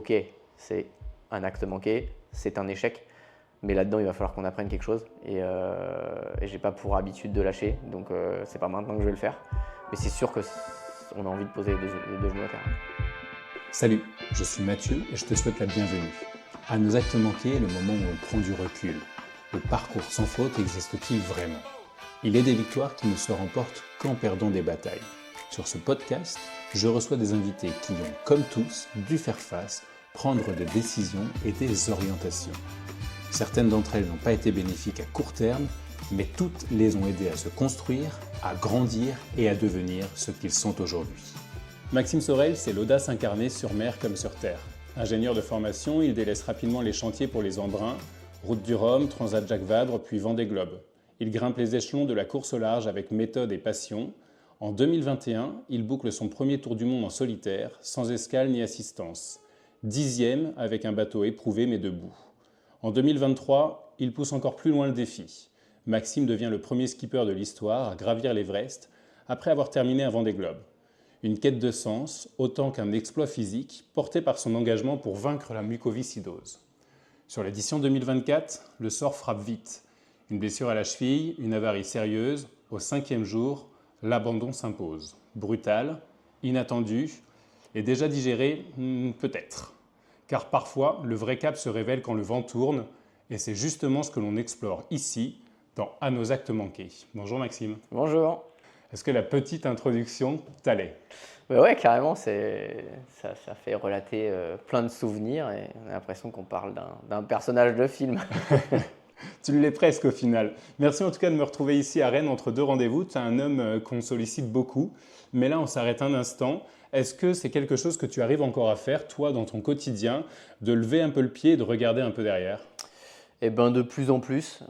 Ok, c'est un acte manqué, c'est un échec, mais là-dedans, il va falloir qu'on apprenne quelque chose et j'ai pas pour habitude de lâcher, donc c'est pas maintenant que je vais le faire. Mais c'est sûr que on a envie de poser les deux genoux à terre. Salut, je suis Mathieu et je te souhaite la bienvenue. À nos actes manqués, le moment où on prend du recul. Le parcours sans faute existe-t-il vraiment? Il est des victoires qui ne se remportent qu'en perdant des batailles. Sur ce podcast, je reçois des invités qui ont, comme tous, dû faire face, prendre des décisions et des orientations. Certaines d'entre elles n'ont pas été bénéfiques à court terme, mais toutes les ont aidés à se construire, à grandir et à devenir ce qu'ils sont aujourd'hui. Maxime Sorel, c'est l'audace incarnée sur mer comme sur terre. Ingénieur de formation, il délaisse rapidement les chantiers pour les embruns, Route du Rhum, Transat Jacques Vabre, puis Vendée Globe. Il grimpe les échelons de la course au large avec méthode et passion. En 2021, il boucle son premier tour du monde en solitaire, sans escale ni assistance. 10e avec un bateau éprouvé mais debout. En 2023, il pousse encore plus loin le défi. Maxime devient le premier skipper de l'histoire à gravir l'Everest après avoir terminé un Vendée Globe. Une quête de sens, autant qu'un exploit physique, porté par son engagement pour vaincre la mucoviscidose. Sur l'édition 2024, le sort frappe vite. Une blessure à la cheville, une avarie sérieuse, au 5e jour, l'abandon s'impose. Brutal, inattendu, et déjà digéré, peut-être. Car parfois, le vrai cap se révèle quand le vent tourne, et c'est justement ce que l'on explore ici, dans À nos actes manqués. Bonjour Maxime. Bonjour. Est-ce que la petite introduction t'allait? Ouais, carrément, ça fait relater plein de souvenirs et on a l'impression qu'on parle d'un personnage de film. Tu l'es presque au final. Merci en tout cas de me retrouver ici à Rennes entre deux rendez-vous. Tu es un homme qu'on sollicite beaucoup. Mais là, on s'arrête un instant. Est-ce que c'est quelque chose que tu arrives encore à faire, toi, dans ton quotidien, de lever un peu le pied et de regarder un peu derrière? Et ben de plus en plus,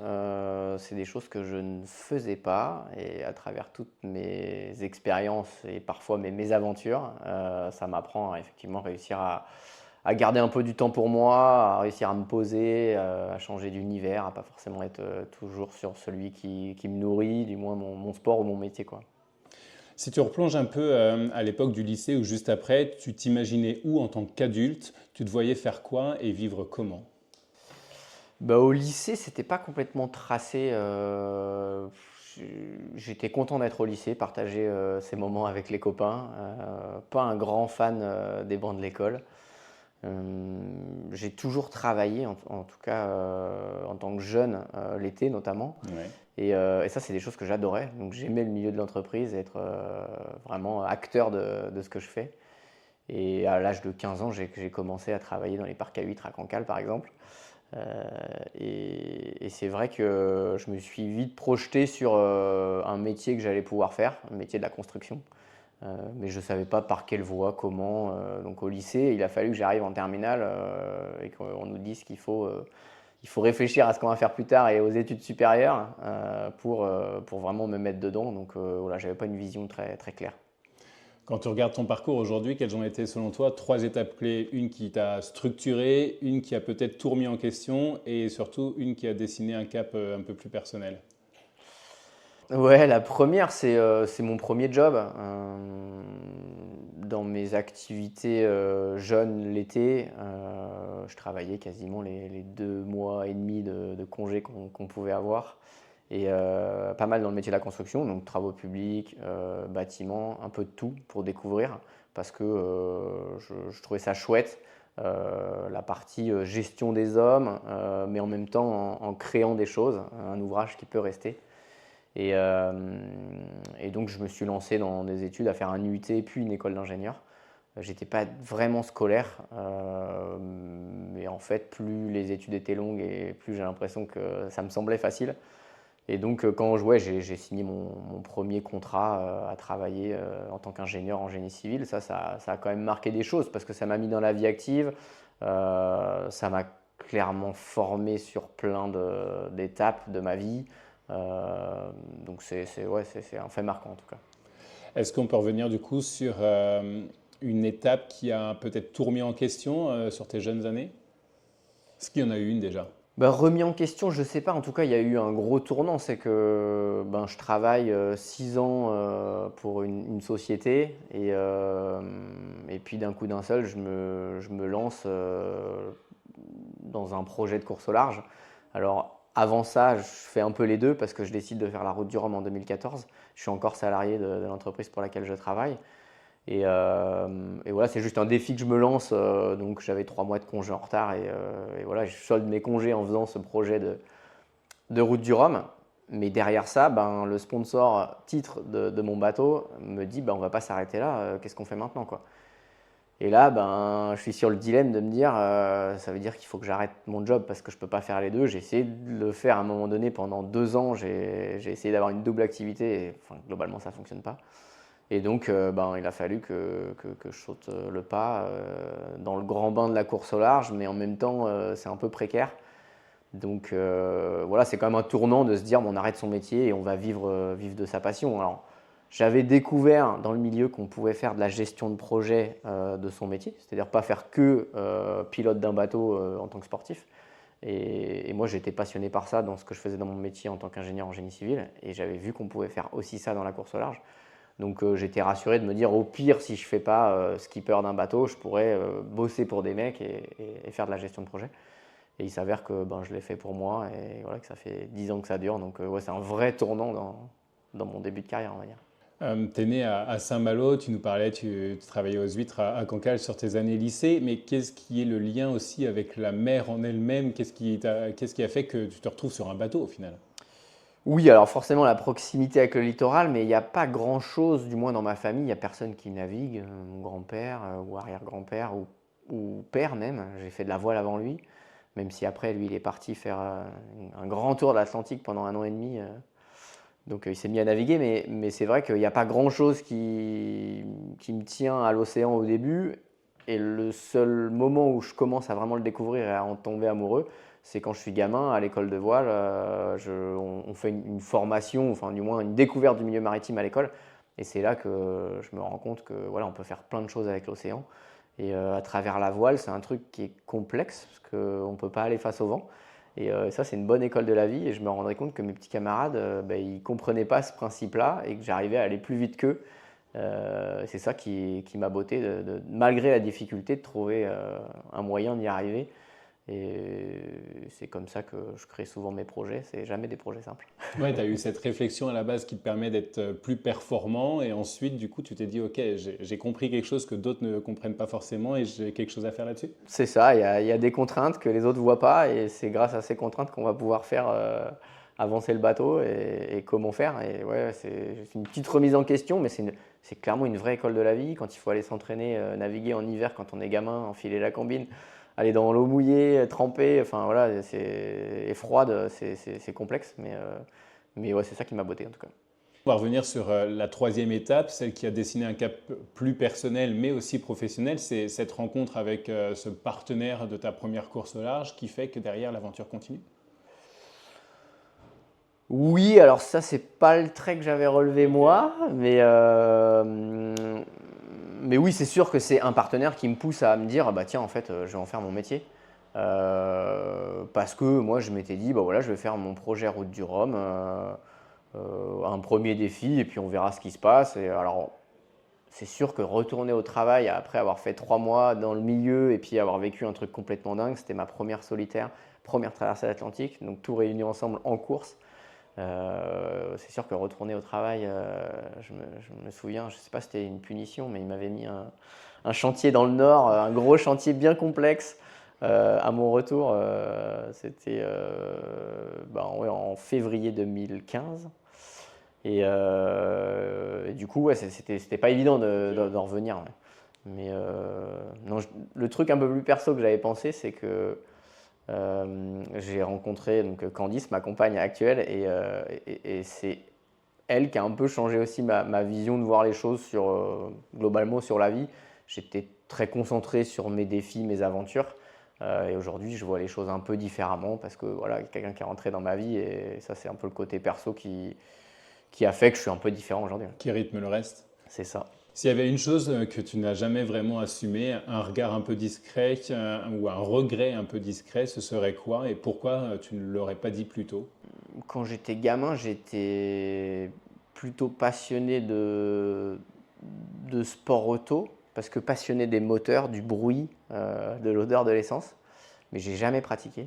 c'est des choses que je ne faisais pas et à travers toutes mes expériences et parfois mes mésaventures, ça m'apprend à effectivement réussir à garder un peu du temps pour moi, à réussir à me poser, à changer d'univers, à pas forcément être toujours sur celui qui me nourrit, du moins mon sport ou mon métier, quoi. Si tu replonges un peu à l'époque du lycée ou juste après, tu t'imaginais où en tant qu'adulte? Tu te voyais faire quoi et vivre comment? Bah, au lycée, c'était pas complètement tracé. J'étais content d'être au lycée, partager ces moments avec les copains. Pas un grand fan des bancs de l'école. J'ai toujours travaillé, en tout cas en tant que jeune, l'été notamment. Ouais. Et ça, c'est des choses que j'adorais. Donc j'aimais le milieu de l'entreprise, être vraiment acteur de ce que je fais. Et à l'âge de 15 ans, j'ai commencé à travailler dans les parcs à huîtres à Cancale, par exemple. Et c'est vrai que je me suis vite projeté sur un métier que j'allais pouvoir faire, un métier de la construction. Mais je ne savais pas par quelle voie, comment. Donc au lycée, il a fallu que j'arrive en terminale et qu'on nous dise il faut réfléchir à ce qu'on va faire plus tard et aux études supérieures pour vraiment me mettre dedans. Donc voilà, je n'avais pas une vision très, très claire. Quand tu regardes ton parcours aujourd'hui, quelles ont été selon toi trois étapes clés? Une qui t'a structuré, une qui a peut-être tout remis en question et surtout une qui a dessiné un cap un peu plus personnel. Ouais, la première, c'est mon premier job. Dans mes activités jeunes l'été, je travaillais quasiment les 2 mois et demi de congés qu'on pouvait avoir. Et pas mal dans le métier de la construction, donc travaux publics, bâtiments, un peu de tout pour découvrir, parce que je trouvais ça chouette, la partie gestion des hommes, mais en même temps en créant des choses, un ouvrage qui peut rester. Et, euh, et donc je me suis lancé dans des études à faire un UT puis une école d'ingénieur. J'étais pas vraiment scolaire, mais en fait plus les études étaient longues et plus j'ai l'impression que ça me semblait facile. Et donc, quand j'ai signé mon premier contrat à travailler en tant qu'ingénieur en génie civil, ça a quand même marqué des choses parce que ça m'a mis dans la vie active, ça m'a clairement formé sur plein d'étapes de ma vie. Donc, c'est un fait marquant en tout cas. Est-ce qu'on peut revenir du coup sur une étape qui a peut-être tout remis en question sur tes jeunes années? Est-ce qu'il y en a eu une déjà? Bah, remis en question, je sais pas. En tout cas, il y a eu un gros tournant. C'est que je travaille 6 ans pour une société et puis d'un coup d'un seul, je me lance dans un projet de course au large. Alors avant ça, je fais un peu les deux parce que je décide de faire la Route du Rhum en 2014. Je suis encore salarié de l'entreprise pour laquelle je travaille. Et voilà, c'est juste un défi que je me lance. Donc j'avais 3 mois de congé en retard et voilà, je solde mes congés en faisant ce projet de Route du Rhum. Mais derrière ça, le sponsor titre de mon bateau me dit on va pas s'arrêter là, qu'est-ce qu'on fait maintenant quoi. Et là, je suis sur le dilemme de me dire, ça veut dire qu'il faut que j'arrête mon job parce que je ne peux pas faire les deux. J'ai essayé de le faire à un moment donné pendant 2 ans. J'ai essayé d'avoir une double activité et globalement, ça ne fonctionne pas. Et donc, il a fallu que je saute le pas dans le grand bain de la course au large, mais en même temps, c'est un peu précaire. Donc voilà, c'est quand même un tournant de se dire, on arrête son métier et on va vivre de sa passion. Alors, j'avais découvert dans le milieu qu'on pouvait faire de la gestion de projet de son métier, c'est-à-dire pas faire que pilote d'un bateau en tant que sportif. Et moi, j'étais passionné par ça dans ce que je faisais dans mon métier en tant qu'ingénieur en génie civil. Et j'avais vu qu'on pouvait faire aussi ça dans la course au large. Donc j'étais rassuré de me dire, au pire, si je ne fais pas skipper d'un bateau, je pourrais bosser pour des mecs et faire de la gestion de projet. Et il s'avère que je l'ai fait pour moi et voilà, que ça fait 10 ans que ça dure. Donc ouais, c'est un vrai tournant dans mon début de carrière, on va dire. Tu es né à Saint-Malo, tu nous parlais, tu travaillais aux huîtres à Cancale sur tes années lycée, mais qu'est-ce qui est le lien aussi avec la mer en elle-même? Qu'est-ce qui a fait que tu te retrouves sur un bateau au final? Oui, alors forcément la proximité avec le littoral, mais il n'y a pas grand-chose, du moins dans ma famille, il n'y a personne qui navigue, mon grand-père ou arrière-grand-père ou père même, j'ai fait de la voile avant lui, même si après lui il est parti faire un grand tour de l'Atlantique pendant 1 an et demi, donc il s'est mis à naviguer, mais c'est vrai qu'il n'y a pas grand-chose qui me tient à l'océan au début, et le seul moment où je commence à vraiment le découvrir et à en tomber amoureux, c'est quand je suis gamin à l'école de voile. On fait une formation, enfin du moins une découverte du milieu maritime à l'école. Et c'est là que je me rends compte que voilà, on peut faire plein de choses avec l'océan. Et à travers la voile, c'est un truc qui est complexe parce qu'on ne peut pas aller face au vent. Et ça, c'est une bonne école de la vie. Et je me rendais compte que mes petits camarades, ils ne comprenaient pas ce principe-là et que j'arrivais à aller plus vite qu'eux. C'est ça qui m'a botté, malgré la difficulté, de trouver un moyen d'y arriver. Et c'est comme ça que je crée souvent mes projets. C'est jamais des projets simples. Ouais, tu as eu cette réflexion à la base qui te permet d'être plus performant et ensuite, du coup, tu t'es dit, OK, j'ai compris quelque chose que d'autres ne comprennent pas forcément et j'ai quelque chose à faire là-dessus? C'est ça, il y a des contraintes que les autres ne voient pas et c'est grâce à ces contraintes qu'on va pouvoir faire avancer le bateau et comment faire. Et ouais, c'est une petite remise en question, mais c'est clairement une vraie école de la vie. Quand il faut aller s'entraîner, naviguer en hiver quand on est gamin, enfiler la combine, aller dans l'eau mouillée, tremper, enfin voilà, et froide, c'est complexe, mais ouais, c'est ça qui m'a botté en tout cas. On va revenir sur la troisième étape, celle qui a dessiné un cap plus personnel mais aussi professionnel. C'est cette rencontre avec ce partenaire de ta première course au large qui fait que derrière l'aventure continue. Oui, alors ça, c'est pas le trait que j'avais relevé moi, mais oui, c'est sûr que c'est un partenaire qui me pousse à me dire, ah bah tiens, en fait, je vais en faire mon métier. Parce que moi, je m'étais dit, bah voilà, je vais faire mon projet Route du Rhum, un premier défi, et puis on verra ce qui se passe. Et alors, c'est sûr que retourner au travail après avoir fait 3 mois dans le milieu et puis avoir vécu un truc complètement dingue, c'était ma première solitaire, première traversée de l'Atlantique, donc tout réuni ensemble en course. C'est sûr que retourner au travail, je me souviens, je ne sais pas si c'était une punition, mais il m'avait mis un chantier dans le nord, un gros chantier bien complexe à mon retour. C'était ouais, en février 2015. Et du coup, ouais, c'était pas évident d'en revenir. Ouais. Mais non, le truc un peu plus perso que j'avais pensé, c'est que j'ai rencontré donc, Candice, ma compagne actuelle, et c'est elle qui a un peu changé aussi ma vision de voir les choses globalement sur la vie. J'étais très concentré sur mes défis, mes aventures. Et aujourd'hui, je vois les choses un peu différemment parce que voilà, quelqu'un qui est rentré dans ma vie et ça, c'est un peu le côté perso qui a fait que je suis un peu différent aujourd'hui. Qui rythme le reste. C'est ça. S'il y avait une chose que tu n'as jamais vraiment assumée, un regard un peu discret ou un regret un peu discret, ce serait quoi et pourquoi tu ne l'aurais pas dit plus tôt? Quand j'étais gamin, j'étais plutôt passionné de sport auto, parce que passionné des moteurs, du bruit, de l'odeur de l'essence, mais j'ai jamais pratiqué.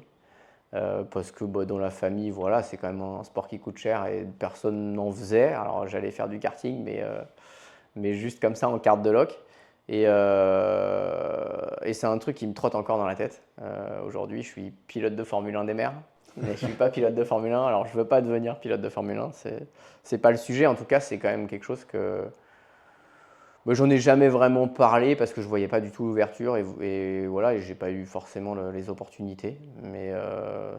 Parce que bah, dans la famille, voilà, c'est quand même un sport qui coûte cher et personne n'en faisait. Alors j'allais faire du karting, mais juste comme ça en carte de loc. Et c'est un truc qui me trotte encore dans la tête. Aujourd'hui, je suis pilote de Formule 1 des mers, mais je ne suis pas pilote de Formule 1. Alors je ne veux pas devenir pilote de Formule 1, c'est pas le sujet. En tout cas, c'est quand même quelque chose que moi, j'en ai jamais vraiment parlé parce que je voyais pas du tout l'ouverture et voilà, et j'ai pas eu forcément les opportunités. Mais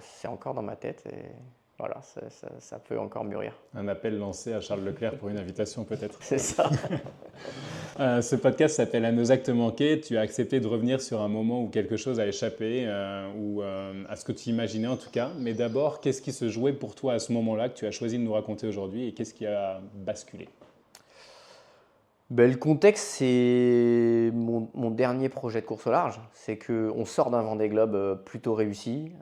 c'est encore dans ma tête et voilà, ça peut encore mûrir. Un appel lancé à Charles Leclerc pour une invitation peut-être. C'est ça. Ce podcast s'appelle À nos actes manqués. Tu as accepté de revenir sur un moment où quelque chose a échappé ou à ce que tu imaginais en tout cas. Mais d'abord, qu'est-ce qui se jouait pour toi à ce moment-là que tu as choisi de nous raconter aujourd'hui et qu'est-ce qui a basculé? Ben, le contexte, c'est mon dernier projet de course au large. C'est qu'on sort d'un Vendée Globe plutôt réussi.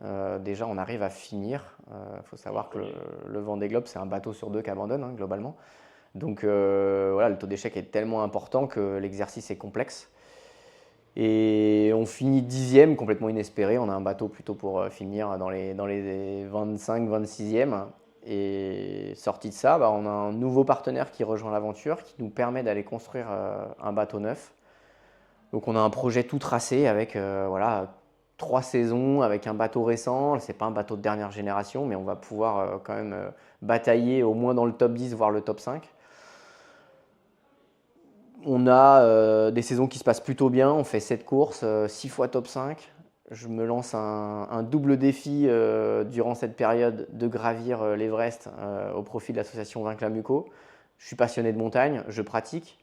Déjà, on arrive à finir. Il faut savoir que le Vendée Globe, c'est un bateau sur deux qui abandonne, hein, globalement. Donc voilà, le taux d'échec est tellement important que l'exercice est complexe. Et on finit 10e, complètement inespéré. On a un bateau plutôt pour finir dans les 25, 26e. Et sorti de ça, bah, on a un nouveau partenaire qui rejoint l'aventure, qui nous permet d'aller construire un bateau neuf. Donc on a un projet tout tracé avec voilà, 3 saisons, avec un bateau récent. Ce n'est pas un bateau de dernière génération, mais on va pouvoir quand même batailler au moins dans le top 10, voire le top 5. On a des saisons qui se passent plutôt bien. On fait 7 courses, 6 fois top 5. Je me lance un double défi durant cette période de gravir l'Everest au profit de l'association Vaincre la Muco. Je suis passionné de montagne, je pratique.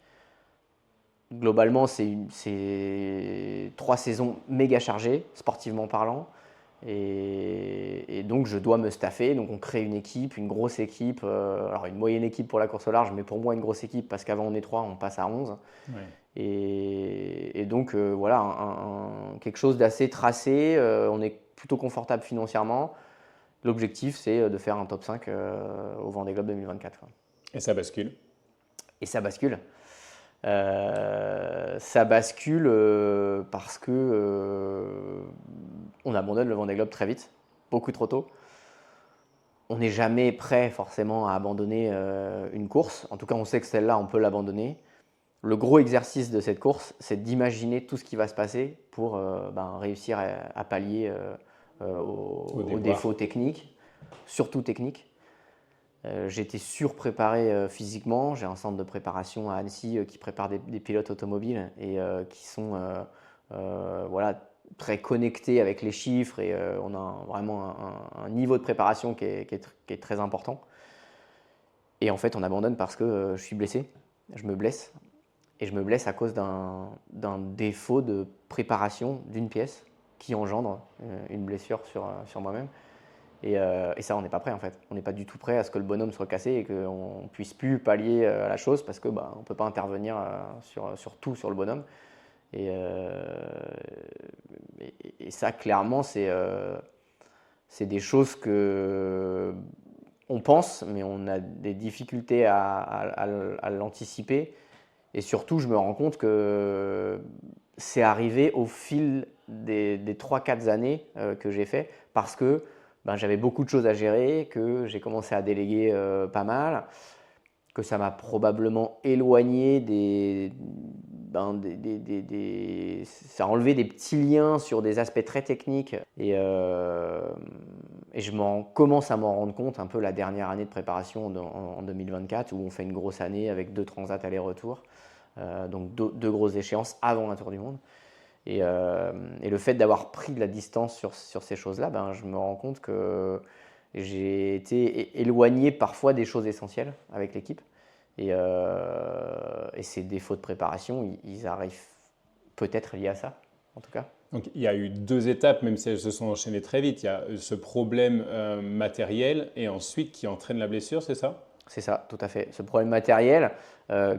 Globalement, c'est 3 saisons méga chargées, sportivement parlant. Et donc, je dois me staffer. Donc, on crée une équipe, une grosse équipe. Alors, une moyenne équipe pour la course au large, mais pour moi, une grosse équipe parce qu'avant, on est 3, on passe à 11. Ouais. Et donc, voilà, quelque chose d'assez tracé. On est plutôt confortable financièrement. L'objectif, c'est de faire un top 5 au Vendée Globe 2024. Quoi. Et ça bascule. Et ça bascule. Ça bascule parce que on abandonne le Vendée Globe très vite, beaucoup trop tôt. On n'est jamais prêt forcément à abandonner une course. En tout cas, on sait que celle-là, on peut l'abandonner. Le gros exercice de cette course, c'est d'imaginer tout ce qui va se passer pour réussir à pallier aux défauts techniques, surtout techniques. J'ai été surpréparé physiquement. J'ai un centre de préparation à Annecy qui prépare des pilotes automobiles et qui sont voilà, très connectés avec les chiffres et on a vraiment un niveau de préparation qui est très important. Et en fait, on abandonne parce que je suis blessé, je me blesse. Et je me blesse à cause d'un défaut de préparation d'une pièce qui engendre une blessure sur moi-même. Et ça, on n'est pas prêt en fait. On n'est pas du tout prêt à ce que le bonhomme soit cassé et qu'on ne puisse plus pallier à la chose parce qu'on ne peut pas intervenir sur tout sur le bonhomme. Et ça, clairement, c'est des choses que on pense, mais on a des difficultés à l'anticiper. Et surtout, je me rends compte que c'est arrivé au fil des 3-4 années que j'ai fait parce que j'avais beaucoup de choses à gérer, que j'ai commencé à déléguer pas mal, que ça m'a probablement éloigné ça a enlevé des petits liens sur des aspects très techniques et je commence à m'en rendre compte un peu la dernière année de préparation en 2024 où on fait une grosse année avec 2 transats aller-retour, donc 2 grosses échéances avant un Tour du Monde. Et le fait d'avoir pris de la distance sur ces choses-là, je me rends compte que j'ai été éloigné parfois des choses essentielles avec l'équipe. Et ces défauts de préparation, ils arrivent peut-être liés à ça, en tout cas. Donc il y a eu 2 étapes, même si elles se sont enchaînées très vite. Il y a ce problème matériel et ensuite qui entraîne la blessure, c'est ça ? C'est ça, tout à fait. Ce problème matériel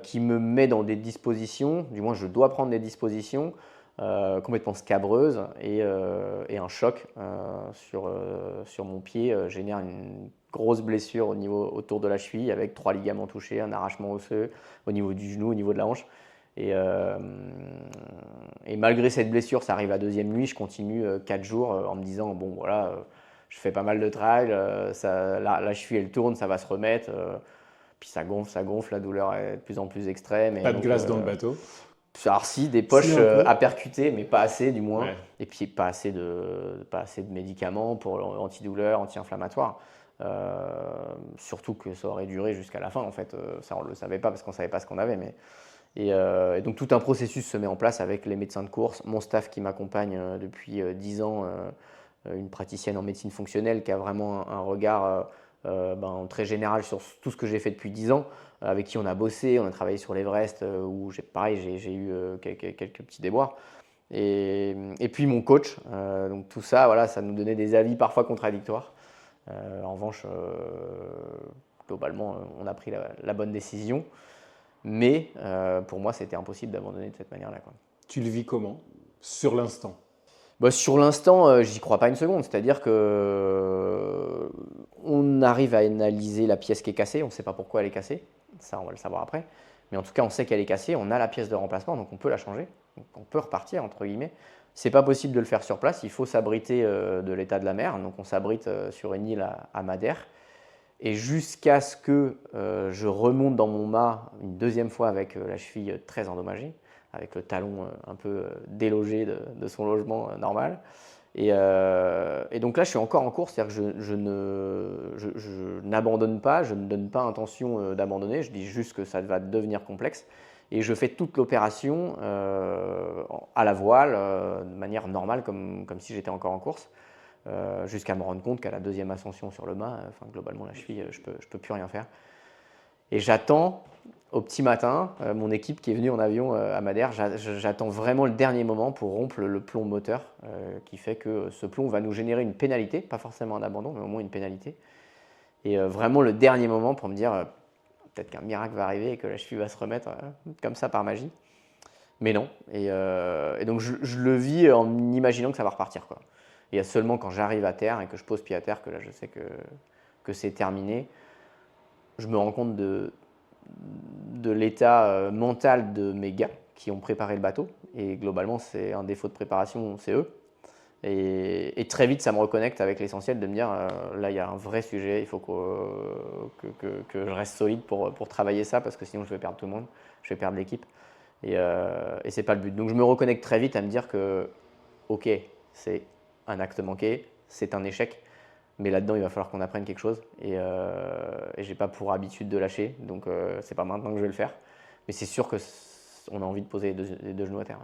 qui me met dans des dispositions, du moins je dois prendre des dispositions complètement scabreuses et un choc sur mon pied génère une grosse blessure autour de la cheville avec 3 ligaments touchés, un arrachement osseux au niveau du genou, au niveau de la hanche. Et malgré cette blessure, ça arrive la deuxième nuit, je continue 4 jours en me disant, bon voilà, je fais pas mal de trail, la cheville elle tourne, ça va se remettre. Puis ça gonfle, la douleur est de plus en plus extrême. Pas de glace dans le bateau? Alors si, des poches Si, un peu. à percuter, mais pas assez du moins. Ouais. Et puis pas assez de médicaments pour antidouleurs, anti-inflammatoires. Surtout que ça aurait duré jusqu'à la fin en fait. Ça on ne le savait pas parce qu'on ne savait pas ce qu'on avait. Et donc tout un processus se met en place avec les médecins de course, mon staff qui m'accompagne depuis 10 ans, une praticienne en médecine fonctionnelle qui a vraiment un regard très général sur tout ce que j'ai fait depuis 10 ans, avec qui on a bossé, on a travaillé sur l'Everest, où j'ai eu quelques petits déboires. Et puis mon coach, donc tout ça, voilà, ça nous donnait des avis parfois contradictoires. En revanche, globalement, on a pris la bonne décision. Mais pour moi, c'était impossible d'abandonner de cette manière-là, quoi. Tu le vis comment? Sur l'instant? Sur l'instant, j'y crois pas une seconde. C'est-à-dire que on arrive à analyser la pièce qui est cassée. On ne sait pas pourquoi elle est cassée. Ça, on va le savoir après. Mais en tout cas, on sait qu'elle est cassée. On a la pièce de remplacement, donc on peut la changer. Donc on peut repartir, entre guillemets. C'est pas possible de le faire sur place. Il faut s'abriter de l'état de la mer. Donc on s'abrite sur une île à Madère. Et jusqu'à ce que je remonte dans mon mât une deuxième fois avec la cheville très endommagée, avec le talon un peu délogé de son logement normal. Et donc là, je suis encore en course, c'est-à-dire que je n'abandonne pas, je ne donne pas intention d'abandonner, je dis juste que ça va devenir complexe. Et je fais toute l'opération à la voile, de manière normale, comme si j'étais encore en course. Jusqu'à me rendre compte qu'à la deuxième ascension sur le mât, globalement la cheville, je peux plus rien faire. Et j'attends au petit matin, mon équipe qui est venue en avion à Madère, j'attends vraiment le dernier moment pour rompre le plomb moteur qui fait que ce plomb va nous générer une pénalité, pas forcément un abandon, mais au moins une pénalité. Et vraiment le dernier moment pour me dire peut-être qu'un miracle va arriver et que la cheville va se remettre comme ça par magie. Mais non. Et donc je le vis en imaginant que ça va repartir, quoi. Il y a seulement quand j'arrive à terre et que je pose pied à terre que là je sais que c'est terminé. Je me rends compte de l'état mental de mes gars qui ont préparé le bateau. Et globalement, c'est un défaut de préparation, c'est eux. Et très vite, ça me reconnecte avec l'essentiel de me dire là, il y a un vrai sujet, il faut que je reste solide pour travailler ça parce que sinon je vais perdre tout le monde, je vais perdre l'équipe. Et c'est pas le but. Donc je me reconnecte très vite à me dire que, ok, c'est un acte manqué, c'est un échec, mais là-dedans il va falloir qu'on apprenne quelque chose et j'ai pas pour habitude de lâcher, donc c'est pas maintenant que je vais le faire, mais c'est sûr qu'on a envie de poser les deux genoux à terre.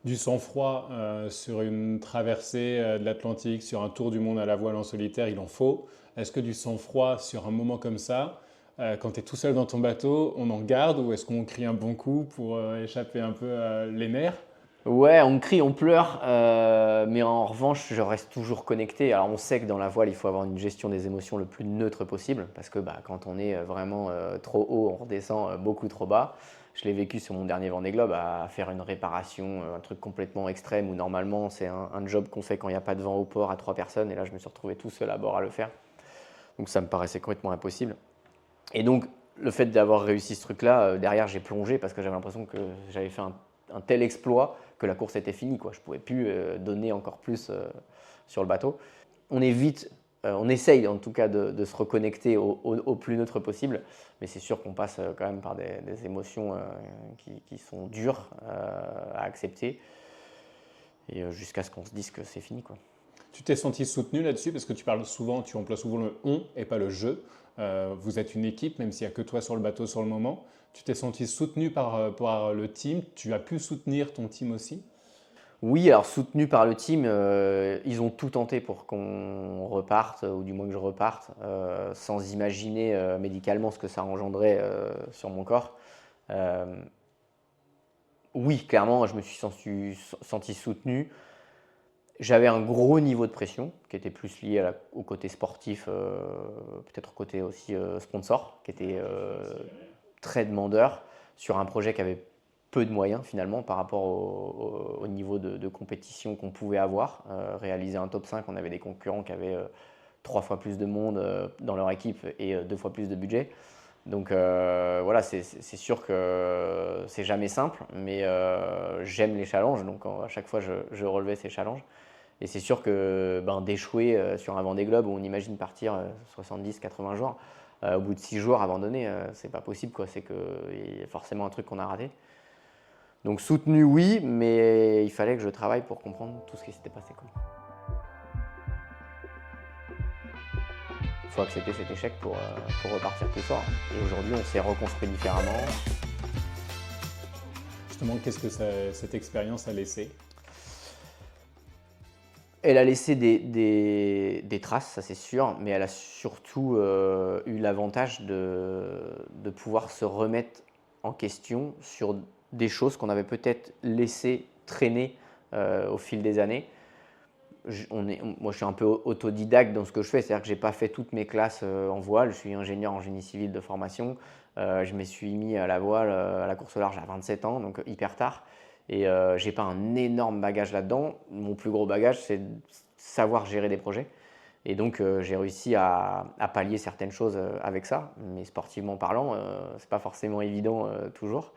Du sang-froid sur une traversée de l'Atlantique, sur un tour du monde à la voile en solitaire, il en faut. Est-ce que du sang-froid sur un moment comme ça, quand tu es tout seul dans ton bateau, on en garde ou est-ce qu'on crie un bon coup pour échapper un peu les nerfs? Ouais, on crie, on pleure, mais en revanche, je reste toujours connecté. Alors, on sait que dans la voile, il faut avoir une gestion des émotions le plus neutre possible, parce que quand on est vraiment trop haut, on redescend beaucoup trop bas. Je l'ai vécu sur mon dernier Vendée Globe, à faire une réparation, un truc complètement extrême, où normalement, c'est un job qu'on fait quand il n'y a pas de vent au port à 3 personnes, et là, je me suis retrouvé tout seul à bord à le faire. Donc, ça me paraissait complètement impossible. Et donc, le fait d'avoir réussi ce truc-là, derrière, j'ai plongé, parce que j'avais l'impression que j'avais fait un tel exploit que la course était finie, quoi. Je ne pouvais plus donner encore plus sur le bateau. On essaye en tout cas de se reconnecter au plus neutre possible, mais c'est sûr qu'on passe quand même par des émotions qui sont dures à accepter, et jusqu'à ce qu'on se dise que c'est fini, quoi. Tu t'es senti soutenu là-dessus parce que tu emploies souvent le on et pas le je. Vous êtes une équipe, même s'il n'y a que toi sur le bateau sur le moment. Tu t'es senti soutenu par le team. Tu as pu soutenir ton team aussi? Oui, alors soutenu par le team, ils ont tout tenté pour qu'on reparte, ou du moins que je reparte, sans imaginer médicalement ce que ça engendrait sur mon corps. Oui, clairement, je me suis senti soutenu. J'avais un gros niveau de pression qui était plus lié au côté sportif, peut-être au côté aussi sponsor, qui était très demandeur sur un projet qui avait peu de moyens finalement par rapport au niveau de compétition qu'on pouvait avoir. Réaliser un top 5, on avait des concurrents qui avaient 3 fois plus de monde dans leur équipe et 2 fois plus de budget. Donc voilà, c'est sûr que c'est jamais simple, mais j'aime les challenges, donc à chaque fois je relevais ces challenges. Et c'est sûr que d'échouer sur un Vendée Globe où on imagine partir 70-80 jours, au bout de 6 jours abandonner, c'est pas possible, quoi. C'est qu'il y a forcément un truc qu'on a raté. Donc soutenu, oui, mais il fallait que je travaille pour comprendre tout ce qui s'était passé, quoi. Il faut accepter cet échec pour repartir plus fort. Et aujourd'hui, on s'est reconstruit différemment. Justement, qu'est-ce que cette expérience a laissé? Elle a laissé des traces, ça c'est sûr, mais elle a surtout eu l'avantage de pouvoir se remettre en question sur des choses qu'on avait peut-être laissées traîner au fil des années. Moi, je suis un peu autodidacte dans ce que je fais, c'est-à-dire que je n'ai pas fait toutes mes classes en voile. Je suis ingénieur en génie civil de formation. Je me suis mis à la voile, à la course au large à 27 ans, donc hyper tard. Et je n'ai pas un énorme bagage là-dedans. Mon plus gros bagage, c'est de savoir gérer des projets. Et donc, j'ai réussi à pallier certaines choses avec ça. Mais sportivement parlant, ce n'est pas forcément évident toujours.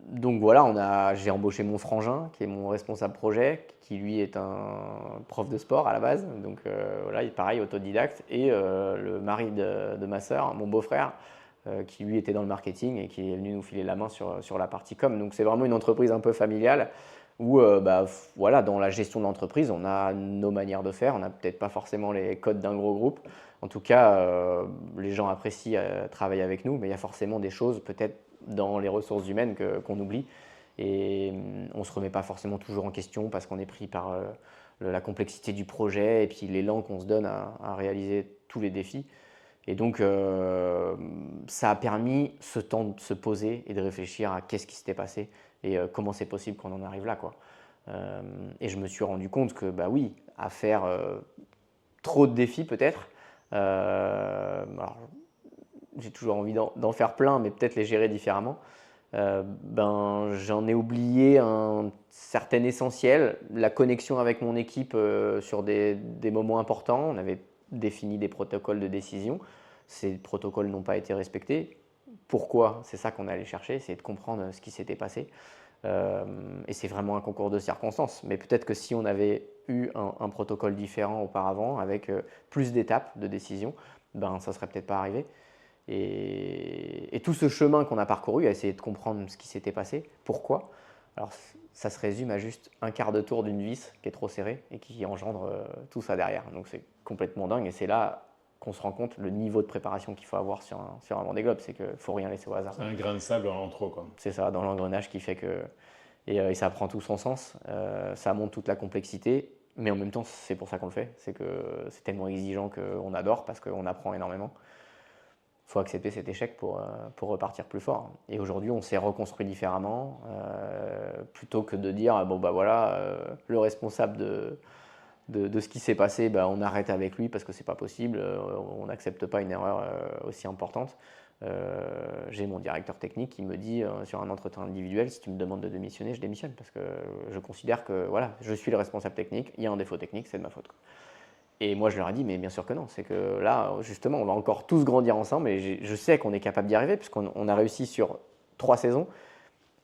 Donc voilà, j'ai embauché mon frangin, qui est mon responsable projet, qui lui est un prof de sport à la base. Donc voilà, il est pareil, autodidacte. Et le mari de ma sœur, mon beau-frère, qui lui était dans le marketing et qui est venu nous filer la main sur la partie com. Donc c'est vraiment une entreprise un peu familiale où voilà, dans la gestion de l'entreprise, on a nos manières de faire. On n'a peut-être pas forcément les codes d'un gros groupe. En tout cas, les gens apprécient travailler avec nous, mais il y a forcément des choses peut-être dans les ressources humaines qu'on oublie. Et on ne se remet pas forcément toujours en question parce qu'on est pris par la complexité du projet et puis l'élan qu'on se donne à réaliser tous les défis. Et donc, ça a permis ce temps de se poser et de réfléchir à qu'est-ce qui s'était passé et comment c'est possible qu'on en arrive là, quoi. Et je me suis rendu compte que, bah oui, à faire trop de défis peut-être, alors, j'ai toujours envie d'en faire plein, mais peut-être les gérer différemment. J'en ai oublié un certain essentiel, la connexion avec mon équipe sur des moments importants. On avait défini des protocoles de décision. Ces protocoles n'ont pas été respectés. Pourquoi? C'est ça qu'on allait chercher, c'est de comprendre ce qui s'était passé. Et c'est vraiment un concours de circonstances. Mais peut-être que si on avait eu un protocole différent auparavant, avec plus d'étapes de décision, ça ne serait peut-être pas arrivé. Et tout ce chemin qu'on a parcouru, à essayer de comprendre ce qui s'était passé, pourquoi, alors ça se résume à juste un quart de tour d'une vis qui est trop serrée et qui engendre tout ça derrière. Donc c'est complètement dingue et c'est là qu'on se rend compte le niveau de préparation qu'il faut avoir sur un Vendée Globe, c'est qu'il ne faut rien laisser au hasard. C'est un grain de sable en trop, quoi. C'est ça, dans l'engrenage qui fait que... Et ça prend tout son sens, ça montre toute la complexité, mais en même temps c'est pour ça qu'on le fait, c'est que c'est tellement exigeant qu'on adore parce qu'on apprend énormément. Il faut accepter cet échec pour repartir plus fort. Et aujourd'hui, on s'est reconstruit différemment, plutôt que de dire le responsable de ce qui s'est passé, on arrête avec lui parce que c'est pas possible, on n'accepte pas une erreur aussi importante. J'ai mon directeur technique qui me dit sur un entretien individuel, si tu me demandes de démissionner, je démissionne parce que je considère que voilà, je suis le responsable technique, il y a un défaut technique, c'est de ma faute. Et moi, je leur ai dit, mais bien sûr que non. C'est que là, justement, on va encore tous grandir ensemble et je sais qu'on est capable d'y arriver puisqu'on a réussi sur 3 saisons.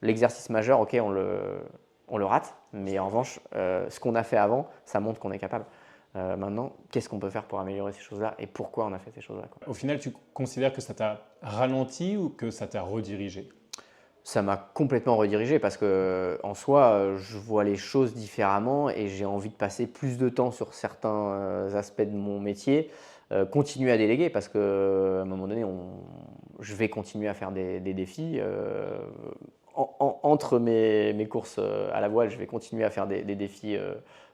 L'exercice majeur, ok, on le rate, mais en revanche, ce qu'on a fait avant, ça montre qu'on est capable. Maintenant, qu'est-ce qu'on peut faire pour améliorer ces choses-là et pourquoi on a fait ces choses-là, quoi. Au final, tu considères que ça t'a ralenti ou que ça t'a redirigé? Ça m'a complètement redirigé parce que en soi, je vois les choses différemment et j'ai envie de passer plus de temps sur certains aspects de mon métier, continuer à déléguer parce qu'à un moment donné, je vais continuer à faire des défis. Entre mes courses à la voile, je vais continuer à faire des défis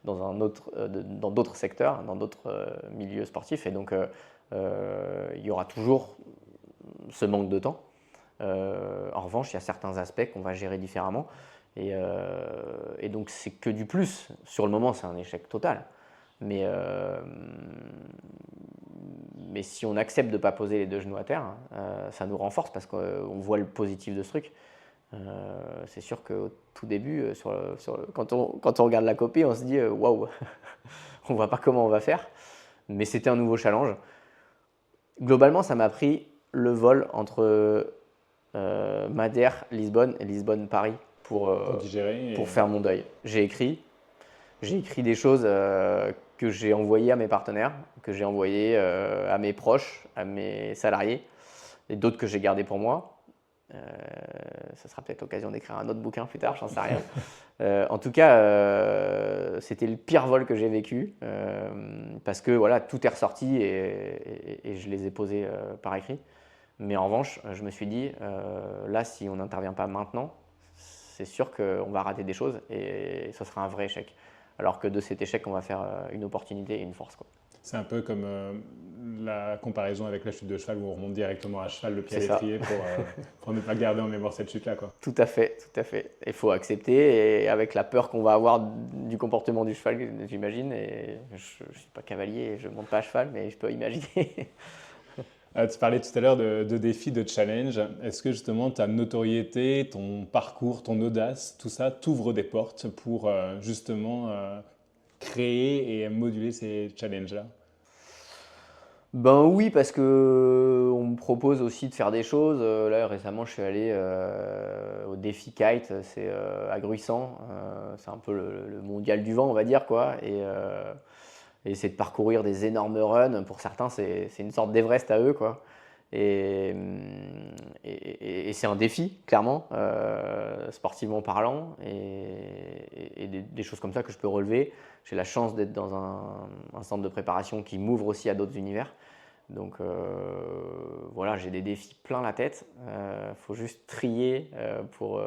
dans d'autres secteurs, dans d'autres milieux sportifs. Et donc, il y aura toujours ce manque de temps. En revanche, il y a certains aspects qu'on va gérer différemment. Et donc c'est que du plus. Sur le moment, c'est un échec total. Mais si on accepte de ne pas poser les deux genoux à terre, ça nous renforce parce qu'on voit le positif de ce truc. C'est sûr qu'au tout début, quand on regarde la copie, on se dit waouh, on ne voit pas comment on va faire. Mais c'était un nouveau challenge. Globalement, ça m'a pris le vol entre Madère, Lisbonne et Lisbonne-Paris pour digérer pour faire mon deuil. J'ai écrit des choses que j'ai envoyées à mes partenaires, que j'ai envoyées à mes proches, à mes salariés, et d'autres que j'ai gardées pour moi. Ça sera peut-être l'occasion d'écrire un autre bouquin plus tard, j'en sais rien. En tout cas, c'était le pire vol que j'ai vécu parce que voilà, tout est ressorti et je les ai posés par écrit. Mais en revanche, je me suis dit, là, si on n'intervient pas maintenant, c'est sûr qu'on va rater des choses et ce sera un vrai échec. Alors que de cet échec, on va faire une opportunité et une force, quoi. C'est un peu comme la comparaison avec la chute de cheval où on remonte directement à cheval le pied à C'est ça. l'étrier pour ne pas garder en mémoire cette chute-là, quoi. Tout à fait, tout à fait. Il faut accepter et avec la peur qu'on va avoir du comportement du cheval, j'imagine. Et je ne suis pas cavalier, et je ne monte pas à cheval, mais je peux imaginer. Tu parlais tout à l'heure de défis, de challenge. Est-ce que justement ta notoriété, ton parcours, ton audace, tout ça t'ouvre des portes pour justement créer et moduler ces challenges-là? Ben oui, parce que on me propose aussi de faire des choses. Là, récemment, je suis allé au défi kite, c'est à Gruissant. C'est un peu le mondial du vent, on va dire, quoi. Et c'est de parcourir des énormes runs. Pour certains, c'est une sorte d'Everest à eux, quoi. Et, et c'est un défi, clairement, sportivement parlant, et des choses comme ça que je peux relever. J'ai la chance d'être dans un centre de préparation qui m'ouvre aussi à d'autres univers. Donc voilà, j'ai des défis plein la tête. Faut juste trier pour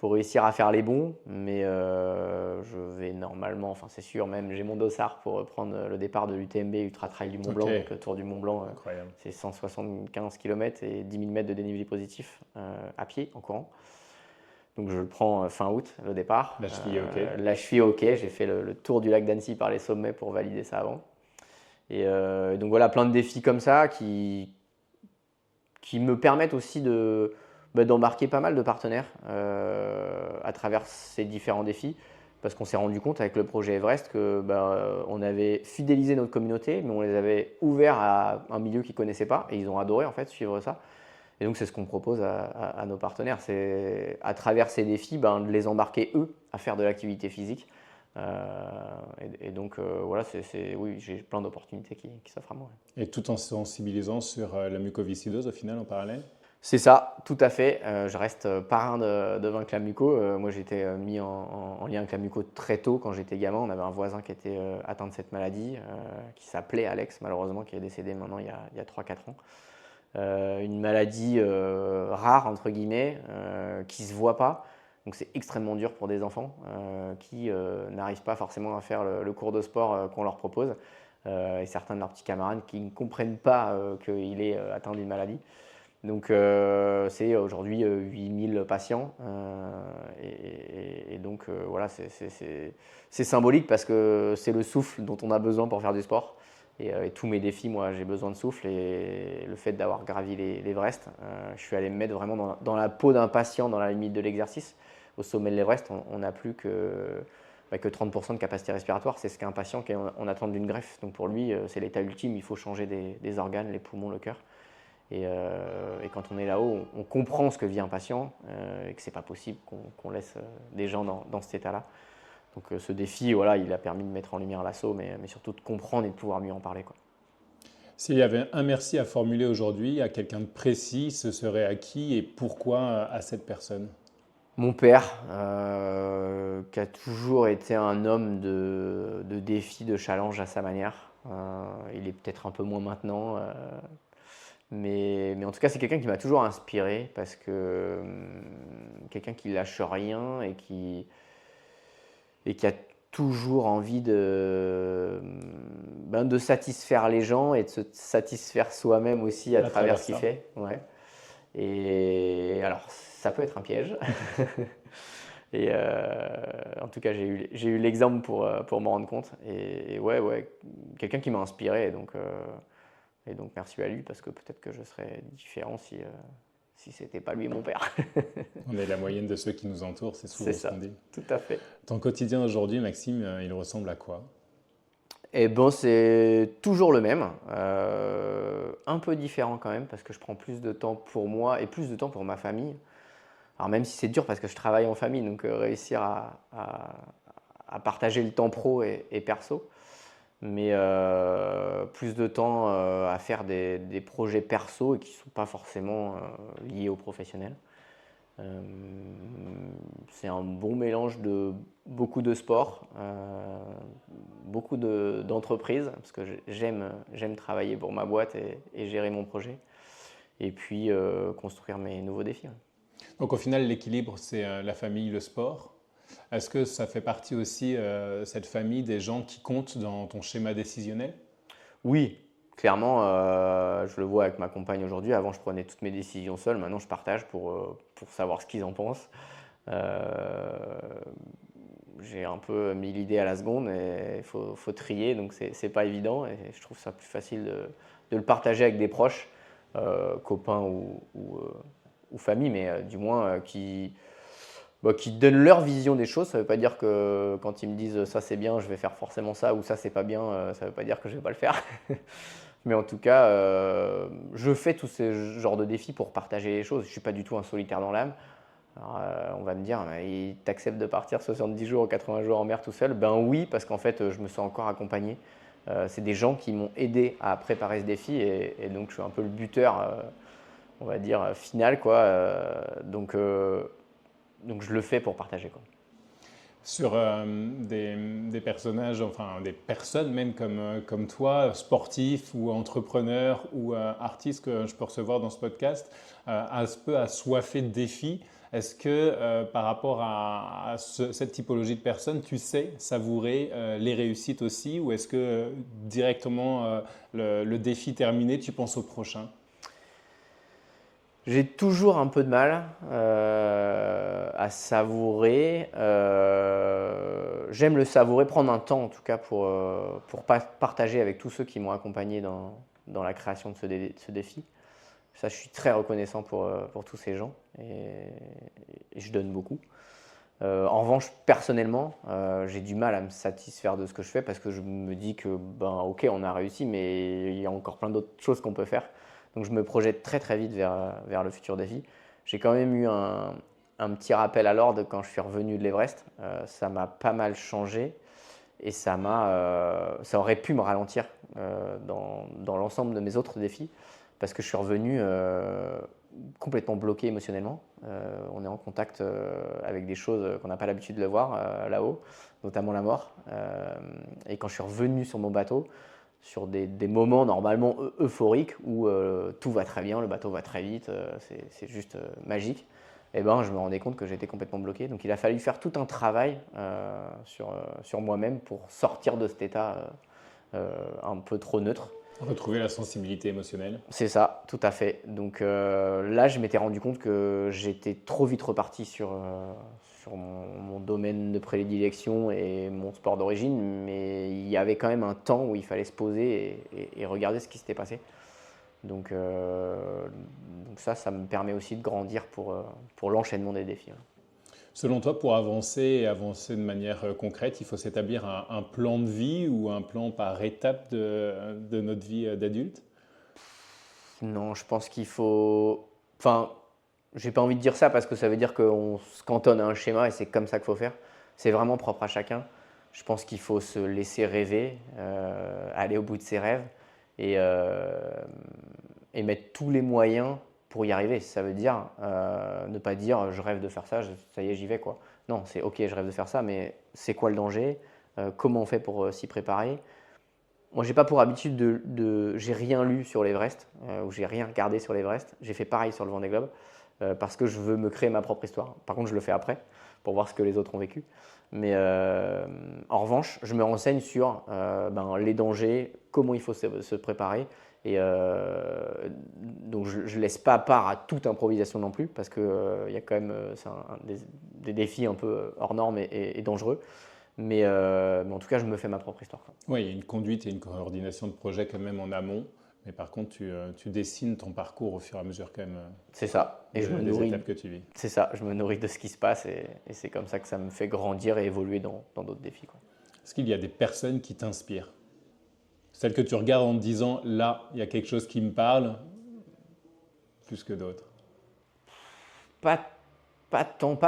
réussir à faire les bons. Mais je vais normalement, enfin c'est sûr, même j'ai mon dossard pour prendre le départ de l'UTMB Ultra Trail du Mont Blanc. Ok. Donc le Tour du Mont Blanc, Incroyable. c'est 175 km et 10 000 mètres de dénivelé positif à pied, en courant. Donc je le prends fin août, le départ. La cheville est OK. La cheville est OK. J'ai fait le tour du lac d'Annecy par les sommets pour valider ça avant. Et donc voilà, plein de défis comme ça qui me permettent aussi d'embarquer pas mal de partenaires à travers ces différents défis. Parce qu'on s'est rendu compte avec le projet Everest que on avait fidélisé notre communauté, mais on les avait ouverts à un milieu qu'ils ne connaissaient pas. Et ils ont adoré en fait suivre ça. Et donc c'est ce qu'on propose à nos partenaires. C'est à travers ces défis de les embarquer eux à faire de l'activité physique. Et donc voilà, oui, j'ai plein d'opportunités qui s'offrent à moi. Et tout en sensibilisant sur la mucoviscidose au final en parallèle? C'est ça, tout à fait. Je reste parrain de Vaincre la muco. Moi, j'ai été mis en lien avec la muco très tôt quand j'étais gamin. On avait un voisin qui était atteint de cette maladie, qui s'appelait Alex, malheureusement, qui est décédé maintenant il y a 3-4 ans. Une maladie rare, entre guillemets, qui ne se voit pas. Donc c'est extrêmement dur pour des enfants qui n'arrivent pas forcément à faire le cours de sport qu'on leur propose. Et certains de leurs petits camarades qui ne comprennent pas qu'il est atteint d'une maladie. Donc c'est aujourd'hui 8000 patients. Et donc voilà, c'est symbolique parce que c'est le souffle dont on a besoin pour faire du sport. Et tous mes défis, moi, j'ai besoin de souffle. Et le fait d'avoir gravi l'Everest, je suis allé me mettre vraiment dans la peau d'un patient dans la limite de l'exercice. Au sommet de l'Everest, on n'a plus que 30% de capacité respiratoire. C'est ce qu'un patient qui est en attente d'une greffe. Donc pour lui, c'est l'état ultime. Il faut changer des organes, les poumons, le cœur. Et quand on est là-haut, on comprend ce que vit un patient et que ce n'est pas possible qu'on laisse des gens dans cet état-là. Donc ce défi, voilà, il a permis de mettre en lumière l'assaut, mais surtout de comprendre et de pouvoir mieux en parler, quoi. S'il y avait un merci à formuler aujourd'hui à quelqu'un de précis, ce serait à qui et pourquoi à cette personne? Mon père, qui a toujours été un homme de défis, de challenges à sa manière. Il est peut-être un peu moins maintenant. Mais en tout cas, c'est quelqu'un qui m'a toujours inspiré parce que quelqu'un qui lâche rien et qui a toujours envie de satisfaire les gens et de se satisfaire soi-même aussi à travers ce qu'il fait. Ouais. Et alors, ça peut être un piège. Et en tout cas, j'ai eu l'exemple pour m'en rendre compte. Et ouais, quelqu'un qui m'a inspiré. Et donc, merci à lui parce que peut-être que je serais différent si c'était pas lui mon père. On est la moyenne de ceux qui nous entourent, c'est C'est souvent ce qu'on ça, dit. tout à fait. Ton quotidien aujourd'hui, Maxime, il ressemble à quoi? Et bon, c'est toujours le même, un peu différent quand même parce que je prends plus de temps pour moi et plus de temps pour ma famille. Alors même si c'est dur parce que je travaille en famille, donc réussir à partager le temps pro et perso, mais plus de temps à faire des projets perso et qui ne sont pas forcément liés au professionnel. Euh, c'est un bon mélange de beaucoup de sport, beaucoup d'entreprises, parce que j'aime travailler pour ma boîte et gérer mon projet, et puis construire mes nouveaux défis. Donc au final, l'équilibre, c'est la famille, le sport. Est-ce que ça fait partie aussi, cette famille, des gens qui comptent dans ton schéma décisionnel? Oui, clairement, je le vois avec ma compagne aujourd'hui. Avant, je prenais toutes mes décisions seul. Maintenant, je partage pour savoir ce qu'ils en pensent. Euh, j'ai un peu mis l'idée à la seconde et il faut trier, donc c'est pas évident. Et je trouve ça plus facile de le partager avec des proches, copains ou famille, mais du moins qui donnent leur vision des choses. Ça ne veut pas dire que quand ils me disent ça c'est bien, je vais faire forcément ça, ou ça c'est pas bien, ça ne veut pas dire que je ne vais pas le faire. Mais en tout cas, je fais tous ces genres de défis pour partager les choses. Je ne suis pas du tout un solitaire dans l'âme. Alors, on va me dire, t'acceptes de partir 70 jours ou 80 jours en mer tout seul? Ben oui, parce qu'en fait, je me sens encore accompagné. C'est des gens qui m'ont aidé à préparer ce défi et donc je suis un peu le buteur, on va dire, final, quoi. Donc je le fais pour partager, quoi. Sur des personnages, enfin des personnes même comme toi, sportifs ou entrepreneurs ou artistes que je peux recevoir dans ce podcast, un peu assoiffés de défis, est-ce que par rapport à cette typologie de personnes, tu sais savourer les réussites aussi, ou est-ce que directement le défi terminé, tu penses au prochain? J'ai toujours un peu de mal à savourer. J'aime le savourer, prendre un temps en tout cas pour partager avec tous ceux qui m'ont accompagné dans la création de ce défi. Ça, je suis très reconnaissant pour tous ces gens et je donne beaucoup. En revanche, personnellement, j'ai du mal à me satisfaire de ce que je fais parce que je me dis que, ben, ok, on a réussi, mais il y a encore plein d'autres choses qu'on peut faire. Donc je me projette très très vite vers le futur défi. J'ai quand même eu un petit rappel à l'ordre quand je suis revenu de l'Everest. Ça m'a pas mal changé et ça aurait pu me ralentir dans l'ensemble de mes autres défis parce que je suis revenu complètement bloqué émotionnellement. On est en contact avec des choses qu'on n'a pas l'habitude de le voir là-haut, notamment la mort. Et quand je suis revenu sur mon bateau, sur des moments normalement euphoriques où tout va très bien, le bateau va très vite, c'est juste magique, et ben, je me rendais compte que j'étais complètement bloqué. Donc il a fallu faire tout un travail sur moi-même pour sortir de cet état un peu trop neutre. Retrouver la sensibilité émotionnelle. C'est ça, tout à fait. Donc là, je m'étais rendu compte que j'étais trop vite reparti sur mon domaine de prédilection et mon sport d'origine, mais il y avait quand même un temps où il fallait se poser et regarder ce qui s'était passé. Donc ça me permet aussi de grandir pour l'enchaînement des défis. Selon toi, pour avancer et avancer de manière concrète, il faut s'établir un plan de vie ou un plan par étape de notre vie d'adulte? Non, je pense qu'il faut. Enfin, j'ai pas envie de dire ça parce que ça veut dire qu'on se cantonne à un schéma et c'est comme ça qu'il faut faire. C'est vraiment propre à chacun. Je pense qu'il faut se laisser rêver, aller au bout de ses rêves et, euh, et mettre tous les moyens pour y arriver. Ça veut dire ne pas dire je rêve de faire ça, ça y est, j'y vais, quoi. Non, c'est ok, je rêve de faire ça, mais c'est quoi le danger? Comment on fait pour s'y préparer? Moi, j'ai pas pour habitude j'ai rien lu sur l'Everest ou j'ai rien regardé sur l'Everest. J'ai fait pareil sur le Vendée Globe parce que je veux me créer ma propre histoire. Par contre, je le fais après pour voir ce que les autres ont vécu. Mais en revanche, je me renseigne sur les dangers, comment il faut se préparer Et donc je ne laisse pas part à toute improvisation non plus, parce que il y a quand même des défis un peu hors normes et dangereux. Mais en tout cas, je me fais ma propre histoire, quoi. Oui, il y a une conduite et une coordination de projet quand même en amont. Mais par contre, tu dessines ton parcours au fur et à mesure quand même C'est ça. Et je me des nourris. étapes que tu vis. C'est ça. Je me nourris de ce qui se passe et c'est comme ça que ça me fait grandir et évoluer dans d'autres défis, quoi. Est-ce qu'il y a des personnes qui t'inspirent? Celles que tu regardes en te disant, là, il y a quelque chose qui me parle, plus que d'autres. Pas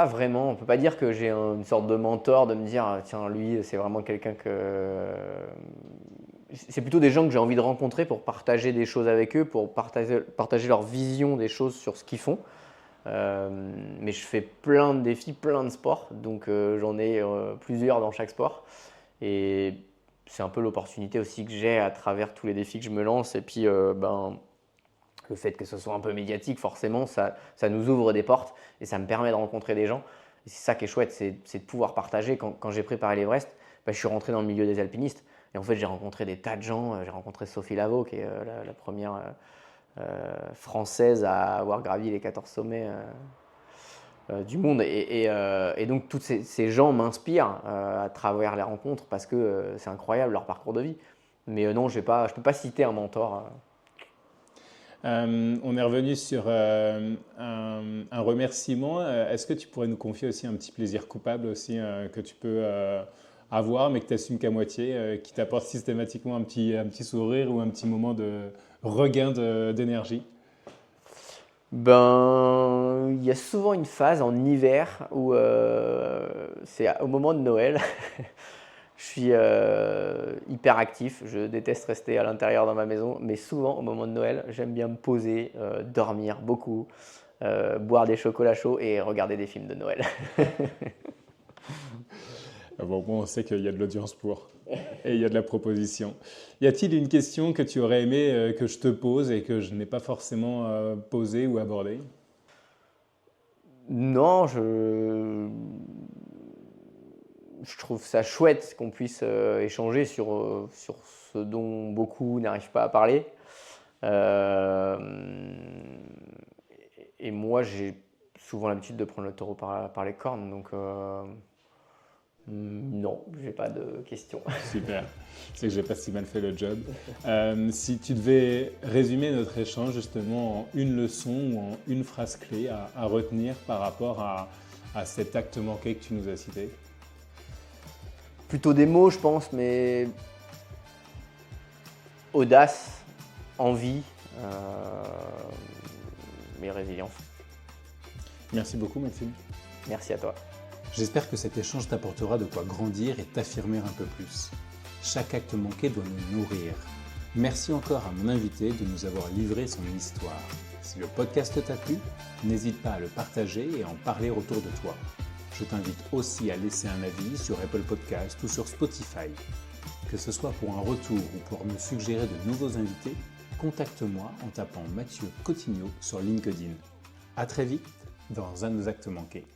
vraiment. On peut pas dire que j'ai une sorte de mentor, de me dire, tiens, lui, c'est vraiment quelqu'un que. C'est plutôt des gens que j'ai envie de rencontrer pour partager des choses avec eux, pour partager leur vision des choses sur ce qu'ils font. Mais je fais plein de défis, plein de sports, donc j'en ai plusieurs dans chaque sport. Et c'est un peu l'opportunité aussi que j'ai à travers tous les défis que je me lance. Et puis, le fait que ce soit un peu médiatique, forcément, ça nous ouvre des portes et ça me permet de rencontrer des gens. Et c'est ça qui est chouette, c'est de pouvoir partager. Quand j'ai préparé l'Everest, je suis rentré dans le milieu des alpinistes. Et en fait, j'ai rencontré des tas de gens. J'ai rencontré Sophie Lavaux, qui est la première française à avoir gravi les 14 sommets du monde. Et donc, tous ces gens m'inspirent à travers les rencontres parce que c'est incroyable leur parcours de vie. Mais non, je ne peux pas citer un mentor. On est revenu sur un remerciement. Est-ce que tu pourrais nous confier aussi un petit plaisir coupable aussi que tu peux avoir, mais que tu n'assumes qu'à moitié, qui t'apporte systématiquement un petit sourire ou un petit moment de regain d'énergie? Il y a souvent une phase en hiver où c'est au moment de Noël. Je suis hyper actif, je déteste rester à l'intérieur dans ma maison, mais souvent au moment de Noël, j'aime bien me poser, dormir beaucoup, boire des chocolats chauds et regarder des films de Noël. Bon, on sait qu'il y a de l'audience pour et il y a de la proposition. Y a-t-il une question que tu aurais aimé que je te pose et que je n'ai pas forcément posée ou abordée? Non, je trouve ça chouette qu'on puisse échanger sur ce dont beaucoup n'arrivent pas à parler. Euh, et moi, j'ai souvent l'habitude de prendre le taureau par les cornes, donc non, j'ai pas de questions. Super, c'est que j'ai pas si mal fait le job. Si tu devais résumer notre échange justement en une leçon ou en une phrase clé à retenir par rapport à cet acte manqué que tu nous as cité. Plutôt des mots, je pense, mais audace, envie, mais résilience. Merci beaucoup Maxime. Merci à toi. J'espère que cet échange t'apportera de quoi grandir et t'affirmer un peu plus. Chaque acte manqué doit nous nourrir. Merci encore à mon invité de nous avoir livré son histoire. Si le podcast t'a plu, n'hésite pas à le partager et à en parler autour de toi. Je t'invite aussi à laisser un avis sur Apple Podcast ou sur Spotify. Que ce soit pour un retour ou pour me suggérer de nouveaux invités, contacte-moi en tapant Mathieu Cotigno sur LinkedIn. À très vite dans Un de nos actes manqués.